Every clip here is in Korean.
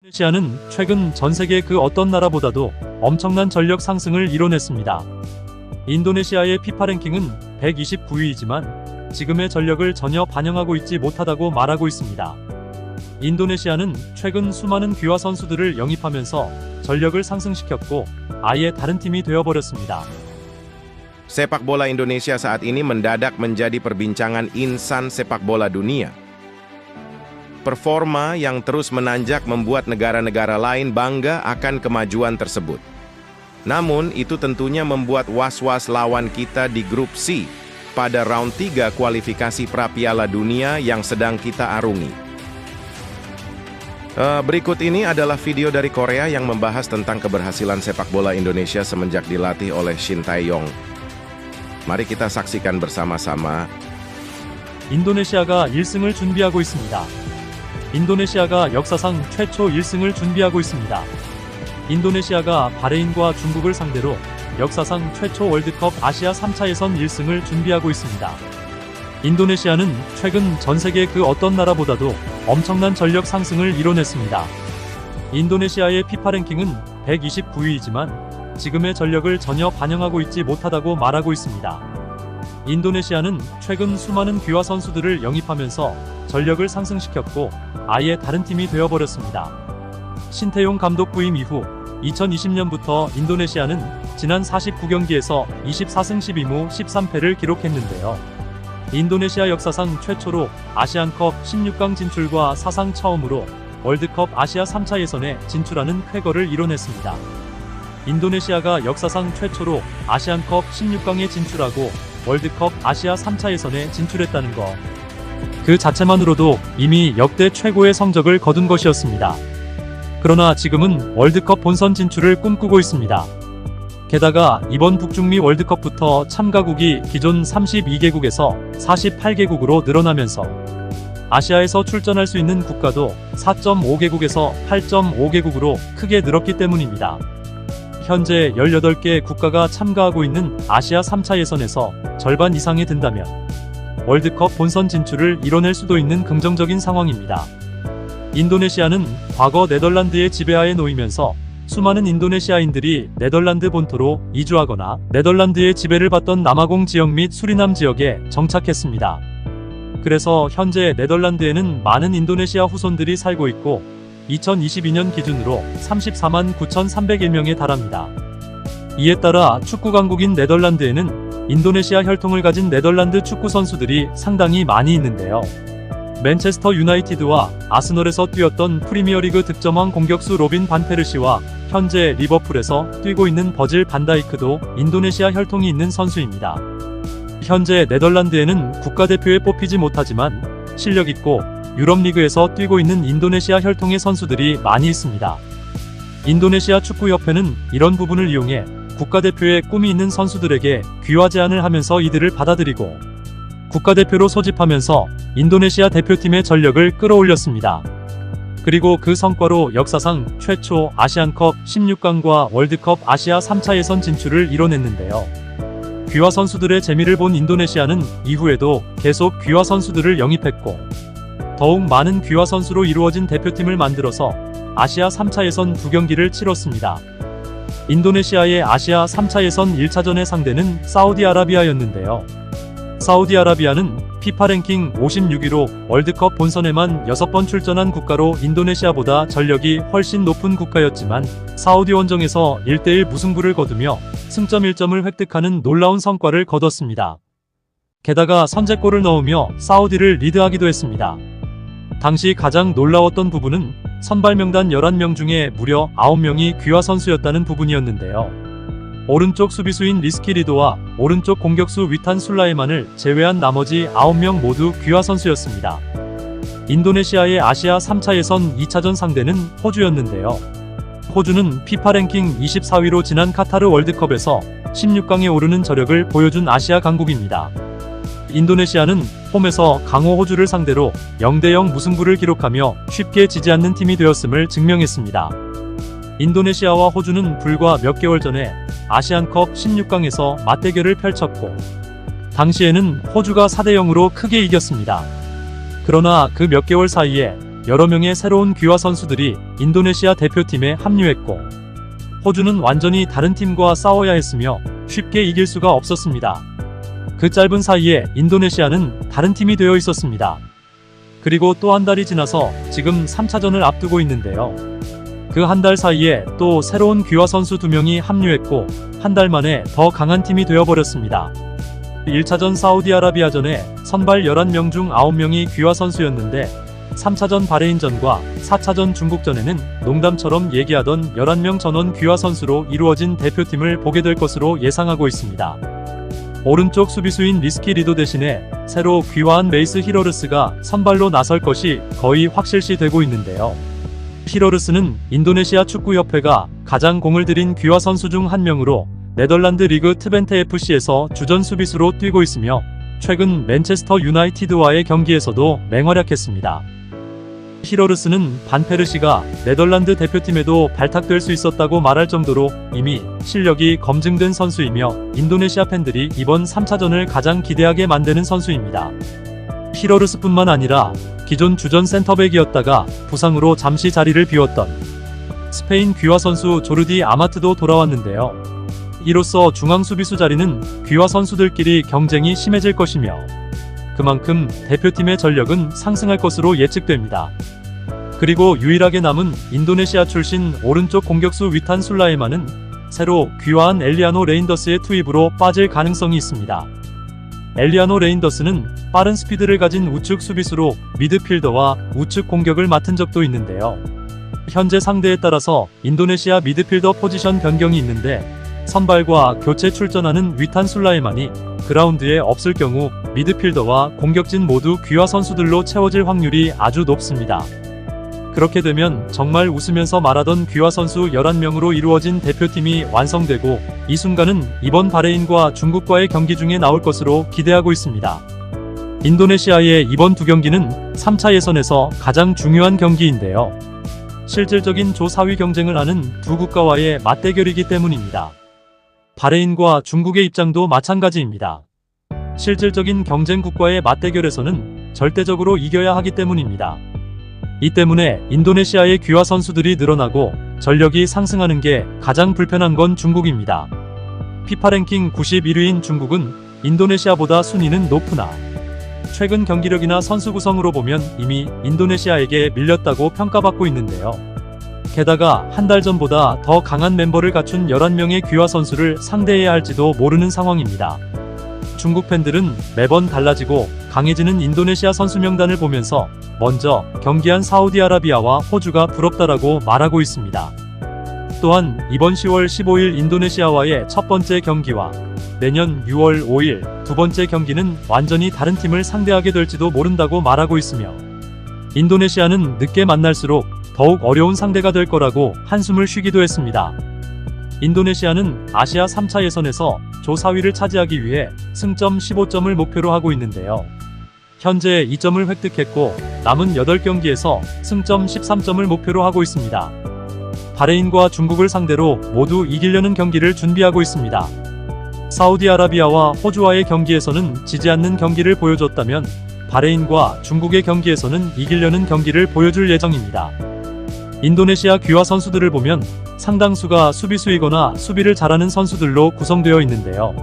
인도네시아는 최근 전 세계 그 어떤 나라보다도 엄청난 전력 상승을 이뤄냈습니다. 인도네시아의 피파 랭킹은 129위이지만 지금의 전력을 전혀 반영하고 있지 못하다고 말하고 있습니다. 인도네시아는 최근 수많은 귀화 선수들을 영입하면서 전력을 상승시켰고 아예 다른 팀이 되어버렸습니다. Sepak bola Indonesia saat ini mendadak menjadi perbincangan insan sepak bola dunia. Performa yang terus menanjak membuat negara-negara lain bangga akan kemajuan tersebut. Namun, itu tentunya membuat was-was lawan kita di grup C pada round 3 kualifikasi Pra-Piala Dunia yang sedang kita arungi. Berikut ini adalah video dari Korea yang membahas tentang keberhasilan sepak bola Indonesia semenjak dilatih oleh Shin Tae-yong. Mari kita saksikan bersama-sama. 인도네시아가 1승을 준비하고 있습니다. 인도네시아가 역사상 최초 1승을 준비하고 있습니다. 인도네시아가 바레인과 중국을 상대로 역사상 최초 월드컵 아시아 3차 예선 1승을 준비하고 있습니다. 인도네시아는 최근 전 세계 그 어떤 나라보다도 엄청난 전력 상승을 이뤄냈습니다. 인도네시아의 피파 랭킹은 129위이지만 지금의 전력을 전혀 반영하고 있지 못하다고 말하고 있습니다. 인도네시아는 최근 수많은 귀화 선수들을 영입하면서 전력을 상승시켰고 아예 다른 팀이 되어버렸습니다. 신태용 감독 부임 이후 2020년부터 인도네시아는 지난 49경기에서 24승 12무 13패를 기록했는데요. 인도네시아 역사상 최초로 아시안컵 16강 진출과 사상 처음으로 월드컵 아시아 3차 예선에 진출하는 쾌거를 이뤄냈습니다. 인도네시아가 역사상 최초로 아시안컵 16강에 진출하고 월드컵 아시아 3차 예선에 진출했다는 것. 그 자체만으로도 이미 역대 최고의 성적을 거둔 것이었습니다. 그러나 지금은 월드컵 본선 진출을 꿈꾸고 있습니다. 게다가 이번 북중미 월드컵부터 참가국이 기존 32개국에서 48개국으로 늘어나면서 아시아에서 출전할 수 있는 국가도 4.5개국에서 8.5개국으로 크게 늘었기 때문입니다. 현재 18개 국가가 참가하고 있는 아시아 3차 예선에서 절반 이상에 든다면 월드컵 본선 진출을 이뤄낼 수도 있는 긍정적인 상황입니다. 인도네시아는 과거 네덜란드의 지배하에 놓이면서 수많은 인도네시아인들이 네덜란드 본토로 이주하거나 네덜란드의 지배를 받던 남아공 지역 및 수리남 지역에 정착했습니다. 그래서 현재 네덜란드에는 많은 인도네시아 후손들이 살고 있고 2022년 기준으로 34만 9,301명에 달합니다. 이에 따라 축구 강국인 네덜란드에는 인도네시아 혈통을 가진 네덜란드 축구 선수들이 상당히 많이 있는데요. 맨체스터 유나이티드와 아스널에서 뛰었던 프리미어리그 득점왕 공격수 로빈 반 페르시와 현재 리버풀에서 뛰고 있는 버질 반다이크도 인도네시아 혈통이 있는 선수입니다. 현재 네덜란드에는 국가대표에 뽑히지 못하지만 실력 있고 유럽리그에서 뛰고 있는 인도네시아 혈통의 선수들이 많이 있습니다. 인도네시아 축구협회는 이런 부분을 이용해 국가대표에 꿈이 있는 선수들에게 귀화 제안을 하면서 이들을 받아들이고 국가대표로 소집하면서 인도네시아 대표팀의 전력을 끌어올렸습니다. 그리고 그 성과로 역사상 최초 아시안컵 16강과 월드컵 아시아 3차 예선 진출을 이뤄냈는데요. 귀화 선수들의 재미를 본 인도네시아는 이후에도 계속 귀화 선수들을 영입했고 더욱 많은 귀화 선수로 이루어진 대표팀을 만들어서 아시아 3차 예선 2경기를 치렀습니다. 인도네시아의 아시아 3차 예선 1차전의 상대는 사우디아라비아였는데요. 사우디아라비아는 피파 랭킹 56위로 월드컵 본선에만 6번 출전한 국가로 인도네시아보다 전력이 훨씬 높은 국가였지만 사우디 원정에서 1대1 무승부를 거두며 승점 1점을 획득하는 놀라운 성과를 거뒀습니다. 게다가 선제골을 넣으며 사우디를 리드하기도 했습니다. 당시 가장 놀라웠던 부분은 선발 명단 11명 중에 무려 9명이 귀화 선수였다는 부분이었는데요. 오른쪽 수비수인 리스키 리도와 오른쪽 공격수 위탄 술라에만을 제외한 나머지 9명 모두 귀화 선수였습니다. 인도네시아의 아시아 3차 예선 2차전 상대는 호주였는데요. 호주는 피파 랭킹 24위로 지난 카타르 월드컵에서 16강에 오르는 저력을 보여준 아시아 강국입니다. 인도네시아는 홈에서 강호 호주를 상대로 0대0 무승부를 기록하며 쉽게 지지 않는 팀이 되었음을 증명했습니다. 인도네시아와 호주는 불과 몇 개월 전에 아시안컵 16강에서 맞대결을 펼쳤고 당시에는 호주가 4대0으로 크게 이겼습니다. 그러나 그 몇 개월 사이에 여러 명의 새로운 귀화 선수들이 인도네시아 대표팀에 합류했고, 호주는 완전히 다른 팀과 싸워야 했으며 쉽게 이길 수가 없었습니다. 그 짧은 사이에 인도네시아는 다른 팀이 되어 있었습니다. 그리고 또 한 달이 지나서 지금 3차전을 앞두고 있는데요. 그 한 달 사이에 또 새로운 귀화 선수 2명이 합류했고, 한 달 만에 더 강한 팀이 되어버렸습니다. 1차전 사우디아라비아전에 선발 11명 중 9명이 귀화 선수였는데, 3차전 바레인전과 4차전 중국전에는 농담처럼 얘기하던 11명 전원 귀화 선수로 이루어진 대표팀을 보게 될 것으로 예상하고 있습니다. 오른쪽 수비수인 리스키 리도 대신에 새로 귀화한 메이스 히러르스가 선발로 나설 것이 거의 확실시되고 있는데요. 히러르스는 인도네시아 축구협회가 가장 공을 들인 귀화 선수 중 한 명으로 네덜란드 리그 트벤테 FC에서 주전 수비수로 뛰고 있으며 최근 맨체스터 유나이티드와의 경기에서도 맹활약했습니다. 히러르스는 반페르시가 네덜란드 대표팀에도 발탁될 수 있었다고 말할 정도로 이미 실력이 검증된 선수이며 인도네시아 팬들이 이번 3차전을 가장 기대하게 만드는 선수입니다. 히러르스뿐만 아니라 기존 주전 센터백이었다가 부상으로 잠시 자리를 비웠던 스페인 귀화 선수 조르디 아마트도 돌아왔는데요. 이로써 중앙 수비수 자리는 귀화 선수들끼리 경쟁이 심해질 것이며 그만큼 대표팀의 전력은 상승할 것으로 예측됩니다. 그리고 유일하게 남은 인도네시아 출신 오른쪽 공격수 위탄 술라에만은 새로 귀화한 엘리아노 레인더스의 투입으로 빠질 가능성이 있습니다. 엘리아노 레인더스는 빠른 스피드를 가진 우측 수비수로 미드필더와 우측 공격을 맡은 적도 있는데요. 현재 상대에 따라서 인도네시아 미드필더 포지션 변경이 있는데 선발과 교체 출전하는 위탄 술라에만이 그라운드에 없을 경우 미드필더와 공격진 모두 귀화 선수들로 채워질 확률이 아주 높습니다. 그렇게 되면 정말 웃으면서 말하던 귀화 선수 11명으로 이루어진 대표팀이 완성되고 이 순간은 이번 바레인과 중국과의 경기 중에 나올 것으로 기대하고 있습니다. 인도네시아의 이번 두 경기는 3차 예선에서 가장 중요한 경기인데요. 실질적인 조 4위 경쟁을 하는 두 국가와의 맞대결이기 때문입니다. 바레인과 중국의 입장도 마찬가지입니다. 실질적인 경쟁 국가의 맞대결에서는 절대적으로 이겨야 하기 때문입니다. 이 때문에 인도네시아의 귀화 선수들이 늘어나고 전력이 상승하는 게 가장 불편한 건 중국입니다. 피파 랭킹 91위인 중국은 인도네시아보다 순위는 높으나 최근 경기력이나 선수 구성으로 보면 이미 인도네시아에게 밀렸다고 평가받고 있는데요. 게다가 한 달 전보다 더 강한 멤버를 갖춘 11명의 귀화 선수를 상대해야 할지도 모르는 상황입니다. 중국 팬들은 매번 달라지고 강해지는 인도네시아 선수 명단을 보면서 먼저 경기한 사우디아라비아와 호주가 부럽다라고 말하고 있습니다. 또한 이번 10월 15일 인도네시아와의 첫 번째 경기와 내년 6월 5일 두 번째 경기는 완전히 다른 팀을 상대하게 될지도 모른다고 말하고 있으며 인도네시아는 늦게 만날수록 더욱 어려운 상대가 될 거라고 한숨을 쉬기도 했습니다. 인도네시아는 아시아 3차 예선에서 조 4위를 차지하기 위해 승점 15점을 목표로 하고 있는데요. 현재 2점을 획득했고 남은 8경기에서 승점 13점을 목표로 하고 있습니다. 바레인과 중국을 상대로 모두 이기려는 경기를 준비하고 있습니다. 사우디아라비아와 호주와의 경기에서는 지지 않는 경기를 보여줬다면 바레인과 중국의 경기에서는 이기려는 경기를 보여줄 예정입니다. 인도네시아 귀화 선수들을 보면 상당수가 수비수이거나 수비를 잘하는 선수들로 구성되어 있는데요.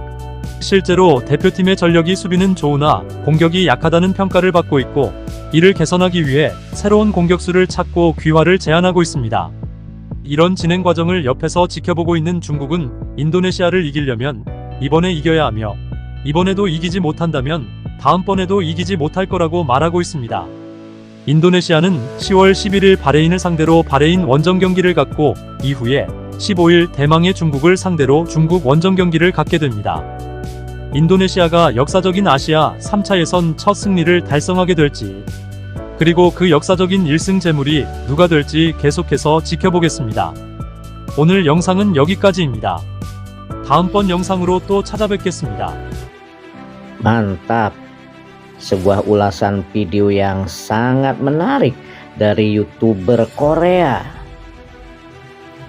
실제로 대표팀의 전력이 수비는 좋으나 공격이 약하다는 평가를 받고 있고 이를 개선하기 위해 새로운 공격수를 찾고 귀화를 제안하고 있습니다. 이런 진행 과정을 옆에서 지켜보고 있는 중국은 인도네시아를 이기려면 이번에 이겨야 하며 이번에도 이기지 못한다면 다음번에도 이기지 못할 거라고 말하고 있습니다. 인도네시아는 10월 11일 바레인을 상대로 바레인 원정 경기를 갖고 이후에 15일 대망의 중국을 상대로 중국 원정 경기를 갖게 됩니다. 인도네시아가 역사적인 아시아 3차 예선 첫 승리를 달성하게 될지 그리고 그 역사적인 1승 재물이 누가 될지 계속해서 지켜보겠습니다. 오늘 영상은 여기까지입니다. 다음번 영상으로 또 찾아뵙겠습니다. Mantap, sebuah ulasan video yang sangat menarik dari YouTuber Korea.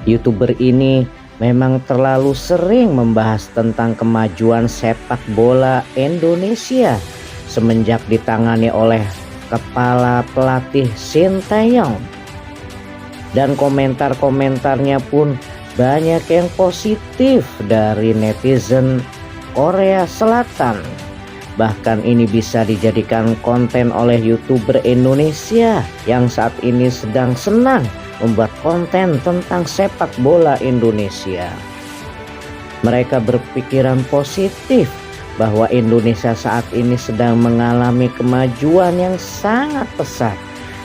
YouTuber ini memang terlalu sering membahas tentang kemajuan sepak bola Indonesia semenjak ditangani oleh kepala pelatih Sinteyong. Dan komentar-komentarnya pun banyak yang positif dari netizen Korea Selatan. Bahkan ini bisa dijadikan konten oleh YouTuber Indonesia yang saat ini sedang senang membuat konten tentang sepak bola Indonesia. Mereka berpikiran positif bahwa Indonesia saat ini sedang mengalami kemajuan yang sangat pesat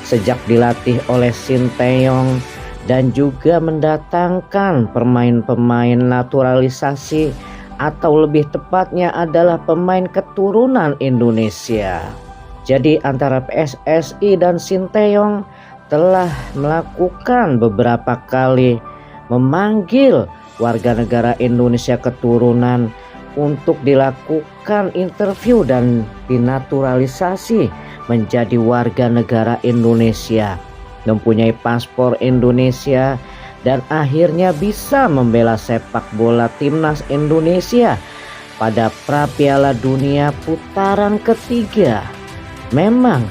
sejak dilatih oleh Sinteyong dan juga mendatangkan pemain-pemain naturalisasi atau lebih tepatnya adalah pemain keturunan Indonesia. Jadi antara PSSI dan Sinteyong telah melakukan beberapa kali memanggil warga negara Indonesia keturunan untuk dilakukan interview dan dinaturalisasi menjadi warga negara Indonesia, mempunyai paspor Indonesia, dan akhirnya bisa membela sepak bola timnas Indonesia pada pra Piala Dunia putaran ketiga. Memang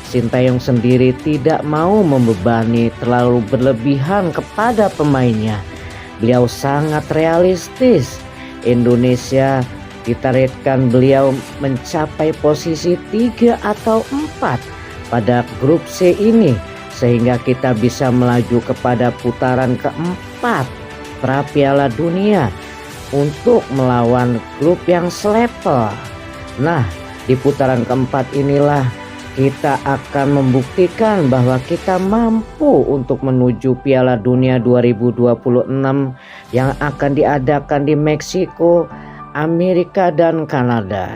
Sinteyong sendiri tidak mau membebani terlalu berlebihan kepada pemainnya. Beliau sangat realistis. Indonesia ditargetkan beliau mencapai posisi 3 atau 4 pada grup C ini, sehingga kita bisa melaju kepada putaran keempat pra Piala Dunia untuk melawan grup yang selevel. Nah, di putaran keempat inilah kita akan membuktikan bahwa kita mampu untuk menuju Piala Dunia 2026 yang akan diadakan di Meksiko, Amerika, dan Kanada.